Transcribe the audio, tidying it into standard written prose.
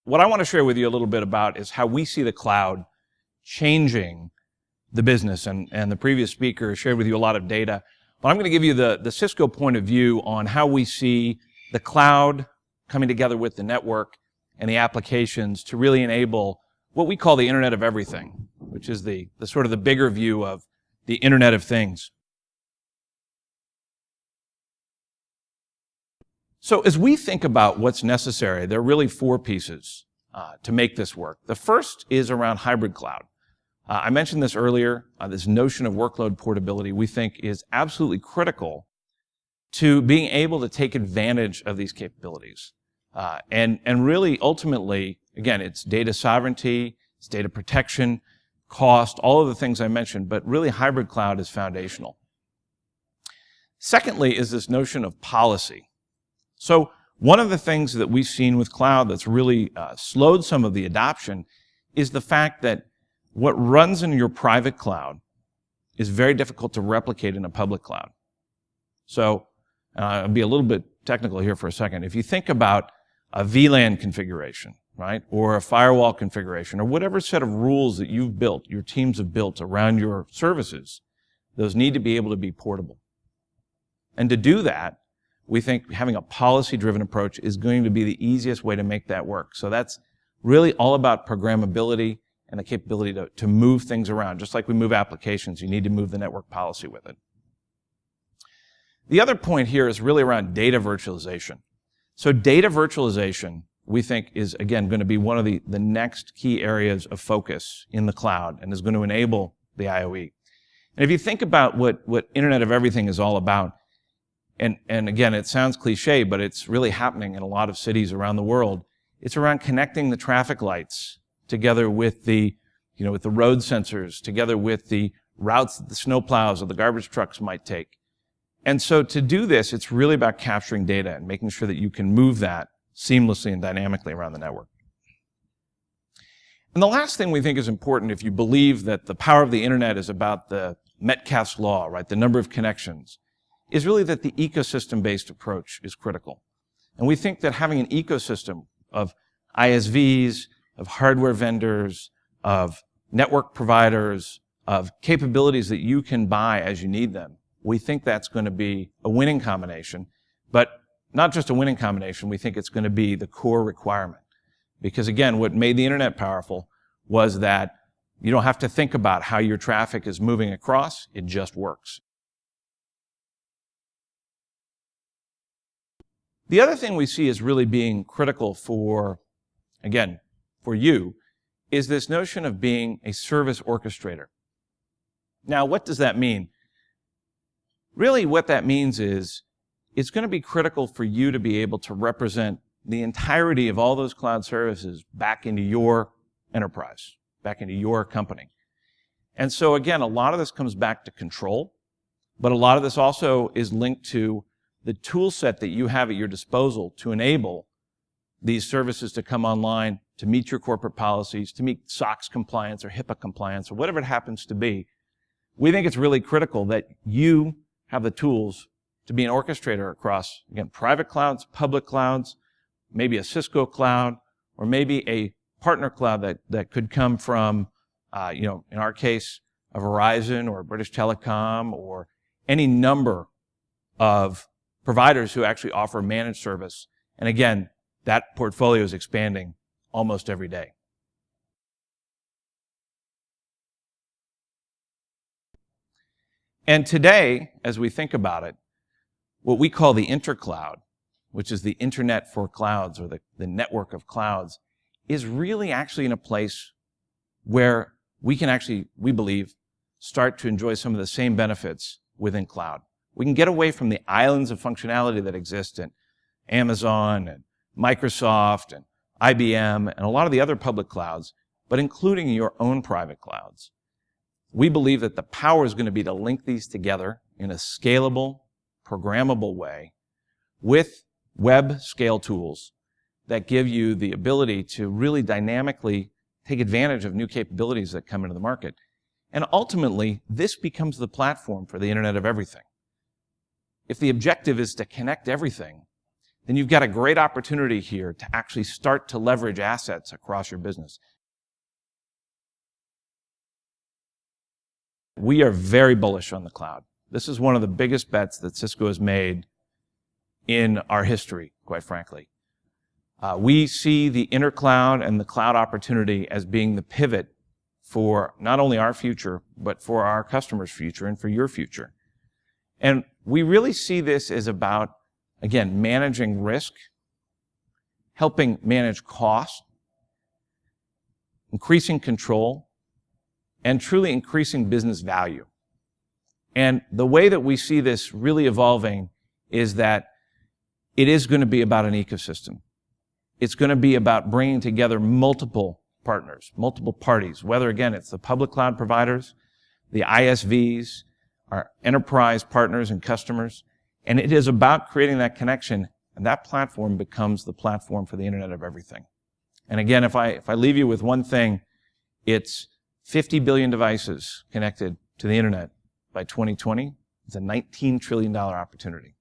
what I want to share with you a little bit about is how we see the cloud changing the business. And the previous speaker shared with you a lot of data. But I'm going to give you the Cisco point of view on how we see the cloud coming together with the network and the applications to really enable what we call the Internet of Everything, which is the sort of the bigger view of the Internet of Things. So as we think about what's necessary, there are really four pieces to make this work. The first is around hybrid cloud. I mentioned this earlier, this notion of workload portability we think is absolutely critical to being able to take advantage of these capabilities. And really, ultimately, again, it's data sovereignty, it's data protection, cost, all of the things I mentioned, but really hybrid cloud is foundational. Secondly is this notion of policy. So one of the things that we've seen with cloud that's really slowed some of the adoption is the fact that what runs in your private cloud is very difficult to replicate in a public cloud. So I'll be a little bit technical here for a second. If you think about a VLAN configuration, right, or a firewall configuration, or whatever set of rules that you've built, your teams have built around your services, those need to be able to be portable. And to do that, we think having a policy-driven approach is going to be the easiest way to make that work. So that's really all about programmability and the capability to move things around. Just like we move applications, you need to move the network policy with it. The other point here is really around data virtualization. So data virtualization, we think, is, again, going to be one of the next key areas of focus in the cloud and is going to enable the IOE. And if you think about what Internet of Everything is all about, and again, it sounds cliche, but it's really happening in a lot of cities around the world, it's around connecting the traffic lights together with the road sensors, together with the routes that the snowplows or the garbage trucks might take. And so to do this, it's really about capturing data and making sure that you can move that seamlessly and dynamically around the network. And the last thing we think is important, if you believe that the power of the Internet is about the Metcalfe's law, right, the number of connections, is really that the ecosystem-based approach is critical. And we think that having an ecosystem of ISVs, of hardware vendors, of network providers, of capabilities that you can buy as you need them, we think that's going to be a winning combination. But not just a winning combination, we think it's going to be the core requirement. Because again, what made the Internet powerful was that you don't have to think about how your traffic is moving across, it just works. The other thing we see as really being critical for, again, for you, is this notion of being a service orchestrator. Now, what does that mean? Really, what that means is it's going to be critical for you to be able to represent the entirety of all those cloud services back into your enterprise, back into your company. And so, again, a lot of this comes back to control, but a lot of this also is linked to the tool set that you have at your disposal to enable these services to come online, to meet your corporate policies, to meet SOX compliance or HIPAA compliance or whatever it happens to be. We think it's really critical that you have the tools to be an orchestrator across, again, private clouds, public clouds, maybe a Cisco cloud, or maybe a partner cloud that could come from, in our case, a Verizon or a British Telecom or any number of providers who actually offer managed service. And again, that portfolio is expanding almost every day. And today, as we think about it, what we call the Intercloud, which is the Internet for clouds or the network of clouds, is really actually in a place where we can actually, we believe, start to enjoy some of the same benefits within cloud. We can get away from the islands of functionality that exist in Amazon and Microsoft and IBM and a lot of the other public clouds, but including your own private clouds. We believe that the power is going to be to link these together in a scalable, programmable way with web scale tools that give you the ability to really dynamically take advantage of new capabilities that come into the market. And ultimately, this becomes the platform for the Internet of Everything. If the objective is to connect everything, then you've got a great opportunity here to actually start to leverage assets across your business. We are very bullish on the cloud. This is one of the biggest bets that Cisco has made in our history, quite frankly. We see the Intercloud and the cloud opportunity as being the pivot for not only our future, but for our customers' future and for your future. And we really see this as about, again, managing risk, helping manage cost, increasing control, and truly increasing business value. And the way that we see this really evolving is that it is going to be about an ecosystem. It's going to be about bringing together multiple partners, multiple parties, whether, again, it's the public cloud providers, the ISVs, our enterprise partners and customers. And it is about creating that connection, and that platform becomes the platform for the Internet of Everything. And again, if I leave you with one thing, it's 50 billion devices connected to the Internet by 2020. It's a $19 trillion opportunity.